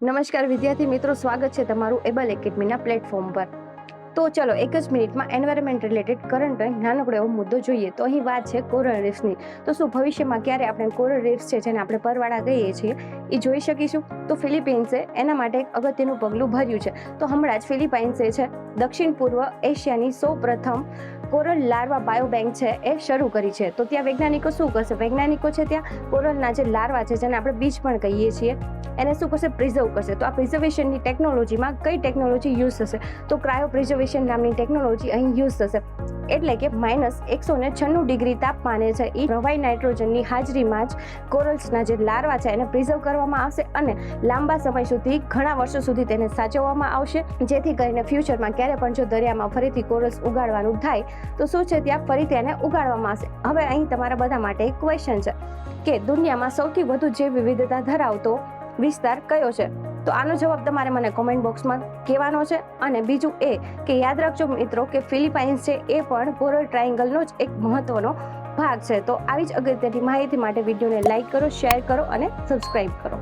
નમસ્કાર વિદ્યાર્થી મિત્રો, સ્વાગત છે તમારું એબલ એકેડમીના પ્લેટફોર્મ પર. તો ચલો એક જ મિનિટમાં એન્વાયરમેન્ટ રિલેટેડ કરંટ નાનકડો એવો મુદ્દો જોઈએ. તો અહીં વાત છે કોરલ રીફ્સની. તો શું ભવિષ્યમાં ક્યારે આપણે કોરલ રીફ્સ છે જેને આપણે પરવાળા કહીએ છીએ એ જોઈ શકીશું? તો ફિલિપાઇન્સે એના માટે એક અગત્યનું પગલું ભર્યું છે. તો હમણાં જ ફિલિપાઇન્સે છે દક્ષિણ પૂર્વ એશિયાની સૌપ્રથમ કોરલ લાર્વા બાયોબેંક છે એ શરૂ કરી છે. તો ત્યાં વૈજ્ઞાનિકો શું કરશે? વૈજ્ઞાનિકો છે ત્યાં કોરલના જે લાર્વા છે જેને આપણે બીજ પણ કહીએ છીએ એને શું કરશે? પ્રિઝર્વ કરશે. તો આ પ્રિઝર્વેશનની ટેકનોલોજીમાં કઈ ટેકનોલોજી યુઝ થશે? તો ક્રાયો પ્રિઝર્વેશન નામની ટેકનોલોજી અહીં યુઝ થશે. એટલે કે -196 ડિગ્રી તાપમાને છે એ પ્રવાહી નાઇટ્રોજનની હાજરીમાં જ કોરલ્સના જે લાર્વા છે એને પ્રિઝર્વ કરવામાં આવશે અને લાંબા સમય સુધી, ઘણા વર્ષો સુધી તેને સાચવવામાં આવશે, જેથી કરીને ફ્યુચરમાં ક્યારે પણ જો દરિયામાં ફરીથી કોરલ્સ ઉગાડવાનું થાય તો શું છે ત્યાં ફરીથી એને ઉગાડવામાં આવશે. હવે અહીં તમારા બધા માટે એક ક્વેશ્ચન છે કે દુનિયામાં સૌથી વધુ જૈવ વિવિધતા ધરાવતો વિસ્તાર કયો છે? તો આનો જવાબ તમારે મને કોમેન્ટ બોક્સમાં કહેવાનો છે. અને બીજું એ કે યાદ રાખજો મિત્રો કે ફિલિપાઇન્સ છે એ પણ કોરલ ટ્રાયેંગલનો જ એક મહત્વનો ભાગ છે. તો આવી જ અગત્યની માહિતી માટે વિડીયોને લાઇક કરો, શેર કરો અને સબસ્ક્રાઇબ કરો.